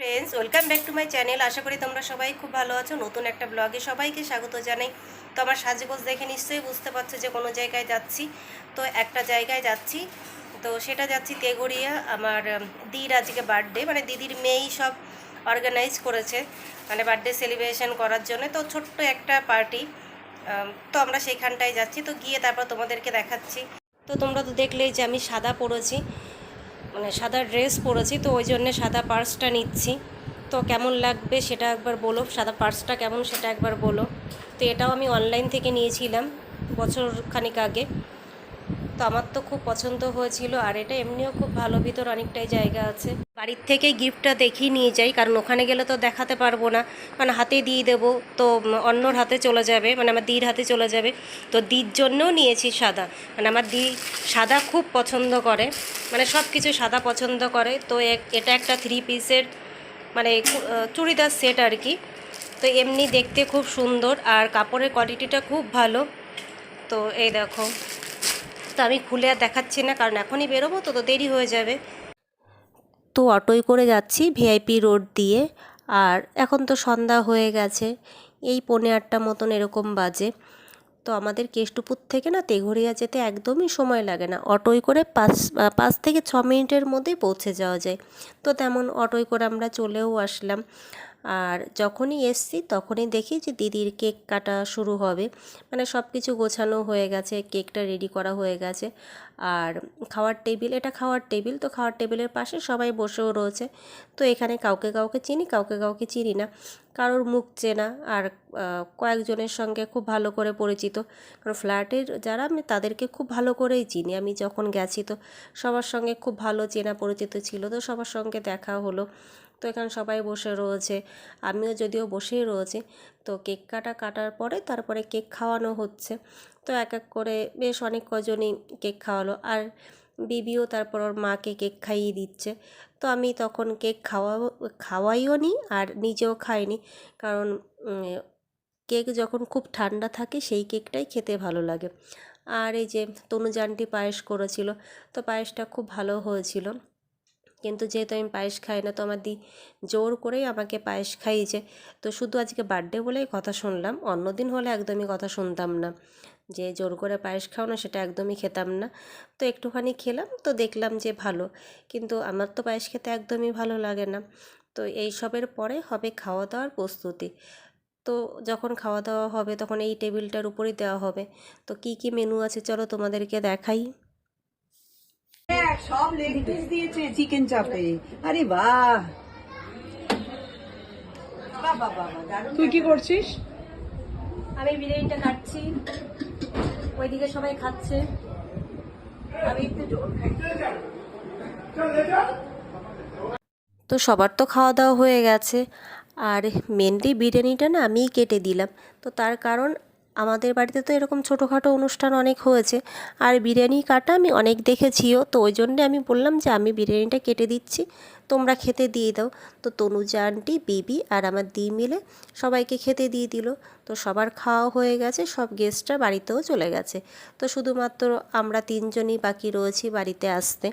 Friends, welcome back to my channel. আশা করি তোমরা সবাই খুব ভালো আছো। নতুন একটা ব্লগে সবাইকে স্বাগত জানাই। তো আমার সাজগোজ দেখে নিশ্চয়ই বুঝতে পারছো যে কোনো জায়গায় যাচ্ছি। তো একটা জায়গায় যাচ্ছি, তো সেটা যাচ্ছি তেঘরিয়া। আমার দিদির আজকে বার্থডে, মানে দিদির মেয়েই সব অর্গানাইজ করেছে, মানে বার্থডে সেলিব্রেশন করার জন্য। তো ছোট্ট একটা পার্টি, তো আমরা সেইখানটায় যাচ্ছি। তো গিয়ে তারপর তোমাদেরকে দেখাচ্ছি। তো তোমরা তো দেখলেই যে আমি সাদা পরেছি, মানে সাদা ড্রেস পরেছি, তো ওই জন্যে সাদা পার্সটা নিচ্ছি। তো কেমন লাগবে সেটা একবার বলো, সাদা পার্সটা কেমন সেটা একবার বলো। তো এটাও আমি অনলাইন থেকে নিয়েছিলাম বছর খানিক আগে। তো আমার তো খুব পছন্দ হয়েছিল, আর এটা এমনিও খুব ভালো, ভিতর অনেকটাই জায়গা আছে। বাড়ির থেকেই গিফটটা দেখিয়ে নিয়ে যাই, কারণ ওখানে গেলে তো দেখাতে পারবো না, কারণ হাতে দিয়ে দেবো তো অন্যর হাতে চলে যাবে, মানে আমার দিদির হাতে চলে যাবে। তো দিদির জন্যও নিয়েছি সাদা, মানে আমার দিদি সাদা খুব পছন্দ করে, মানে সব কিছু সাদা পছন্দ করে। তো এটা একটা 3 পিসের, মানে চুড়িদার সেট আর কি। তো এমনি দেখতে খুব সুন্দর, আর কাপড়ের কোয়ালিটিটা খুব ভালো। তো এই দেখো, তো আমি খুলে আর দেখাচ্ছি না, কারণ এখনই বেরোবো, তো দেরি হয়ে যাবে। তো অটোয় করে যাচ্ছি ভিআইপি রোড দিয়ে। আর এখন তো সন্ধ্যা হয়ে গেছে, এই 7:45 মতন এরকম বাজে। তো আমাদের কেষ্টপুর থেকে না তেঘরিয়া যেতে একদমই সময় লাগে না, অটোয় করে 5 থেকে 6 মিনিটের মধ্যেই পৌঁছে যাওয়া যায়। তো তেমন অটোয় করে আমরা চলেও আসলাম। আর যখনই এসছি তখনই দেখি যে দিদির কেক কাটা শুরু হবে, মানে সব কিছু গোছানো হয়ে গেছে, কেকটা রেডি করা হয়ে গেছে। আর খাওয়ার টেবিল, এটা খাওয়ার টেবিল, তো খাওয়ার টেবিলের পাশে সবাই বসেও রয়েছে। তো এখানে কাউকে কাউকে চিনি, কাউকে কাউকে চিনি না, কারোর মুখ চেনা, আর কয়েকজনের সঙ্গে খুব ভালো করে পরিচিত। কারণ ফ্ল্যাটের যারা, আমি তাদেরকে খুব ভালো করেই চিনি, আমি যখন গেছি তো সবার সঙ্গে খুব ভালো চেনা পরিচিত ছিল, তো সবার সঙ্গে দেখা হলো। তো এখানে সবাই বসে রয়েছে, আমিও যদিও বসেই রয়েছি। তো কেক কাটার পরে তারপরে কেক খাওয়ানো হচ্ছে। তো এক এক করে বেশ অনেক কজনই কেক খাওয়ালো, আর বিবিও তারপর ওর মাকে কেক খাইয়ে দিচ্ছে। তো আমি তখন কেক খাওয়াইও নি, আর নিজেও খাইনি, কারণ কেক যখন খুব ঠান্ডা থাকে সেই কেকটাই খেতে ভালো লাগে। আর এই যে তনুজানটি পায়েস করেছিল, তো পায়েসটা খুব ভালো হয়েছিল। কিন্তু যেহেতু আমি পায়েস খাই না, তো আমার দি জোর করেই আমাকে পায়েস খাইয়েছে। তো শুধু আজকে বার্থডে বলেই কথা শুনলাম, অন্যদিন হলে একদমই কথা শুনতাম না, যে জোর করে পায়েস খাও না, সেটা একদমই খেতাম না। তো একটুখানি খেলাম, তো দেখলাম যে ভালো, কিন্তু আমার তো পায়েস খেতে একদমই ভালো লাগে না। তো এই সবের পরে হবে খাওয়া দাওয়ার প্রস্তুতি। তো যখন খাওয়া দাওয়া হবে তখন এই টেবিলটার উপরেই দেওয়া হবে। তো কি কি মেনু আছে চলো তোমাদেরকে দেখাই। সব লেগ পিস দিয়েছে চিকেন চাপে। আরে বাহ, বাহ বাহ বাহ, তুই কি করছিস? আমি বিরিয়ানিটা কাটছি, ওইদিকে সবাই খাচ্ছে, আমি একটু জোর খাই। তো সবার তো খাওয়া দাওয়া হয়ে গেছে, আর মেনলি বিরিয়ানিটা না আমিই কেটে দিলাম। তো তার কারণ, আমাদের বাড়িতে তো এরকম ছোটোখাটো অনুষ্ঠান অনেক হয়েছে, আর বিরিয়ানি কাটা আমি অনেক দেখেছিও, তো ওই জন্যে আমি বললাম যে আমি বিরিয়ানিটা কেটে দিচ্ছি, তোমরা খেতে দিয়ে দাও। তো তনুজা আন্টি, বিবি আর আমার দি মিলে সবাইকে খেতে দিয়ে দিল। তো সবার খাওয়া হয়ে গেছে, সব গেস্টরা বাড়িতেও চলে গেছে। তো শুধুমাত্র আমরা 3জনই বাকি রয়েছি বাড়িতে আসতে।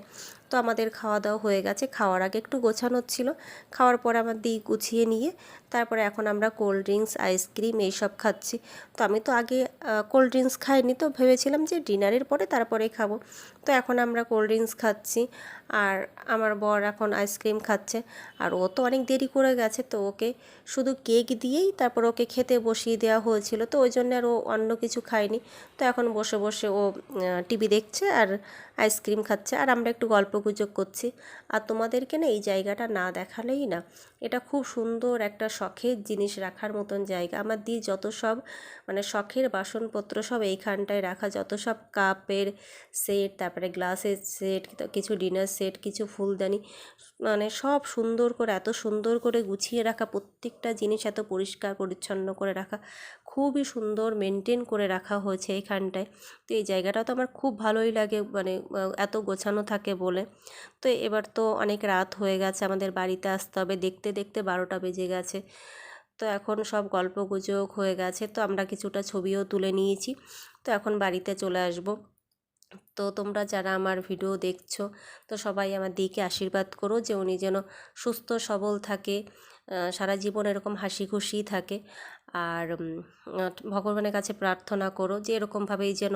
তো আমাদের খাওয়া দাওয়া হয়ে গেছে, খাওয়ার আগে একটু গোছানোর ছিল, খাওয়ার পরে আমার দিই গুছিয়ে নিয়ে তারপরে এখন আমরা কোল্ড ড্রিঙ্কস, আইসক্রিম এইসব খাচ্ছি। তো আমি তো আগে কোল্ড ড্রিঙ্কস খাইনি, তো ভেবেছিলাম যে ডিনারের পরে তারপরে খাবো। তো এখন আমরা কোল্ড ড্রিঙ্কস খাচ্ছি, আর আমার বর এখন আইসক্রিম খাচ্ছে। আর ও তো অনেক দেরি করে গেছে, তো ওকে শুধু কেক দিয়েই তারপর ওকে খেতে বসিয়ে দেওয়া হয়েছিল, তো ওই জন্য আর ও অন্য কিছু খায়নি। তো এখন বসে বসে ও টিভি দেখছে আর আইসক্রিম খাচ্ছে, আর আমরা একটু গল্পগুজব করছি। আর তোমাদেরকে না এই জায়গাটা না দেখালেই না, এটা খুব সুন্দর একটা শখের জিনিস রাখার মতন জায়গা। আমার দি যত সব, মানে শখের বাসনপত্র সব এইখানটায় রাখা, যত সব কাপের সেট, তারপরে গ্লাসের সেট, কিছু ডিনার সেট, কিছু ফুলদানি, মানে সব সুন্দর করে, এত সুন্দর করে গুছিয়ে রাখা, প্রত্যেকটা জিনিস এত পরিষ্কার পরিচ্ছন্ন করে রাখা, খুবই সুন্দর মেনটেন করে রাখা হয়েছে এইখানটায়। তো এই জায়গাটা তো আমার খুব ভালোই লাগে, মানে এত গোছানো থাকে বলে। তো এবার তো অনেক রাত হয়ে গেছে, আমাদের বাড়িতে আসতে হবে, দেখতে দেখতে 12টা বেজে গেছে। তো এখন সব গল্পগুজব হয়ে গেছে, তো আমরা কিছুটা ছবিও তুলে নিয়েছি। তো এখন বাড়িতে চলে আসব। তো তোমরা যারা আমার ভিডিও দেখছো তো সবাই আমার দিকে আশীর্বাদ করো যে উনি যেন সুস্থ সবল থাকে, সারা জীবন এরকম হাসি খুশি থাকে। আর ভগবানের কাছে প্রার্থনা করো যে এরকমভাবেই যেন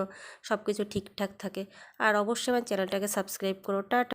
সব কিছু ঠিকঠাক থাকে। আর অবশ্যই আমার চ্যানেলটাকে সাবস্ক্রাইব করো। টাটা।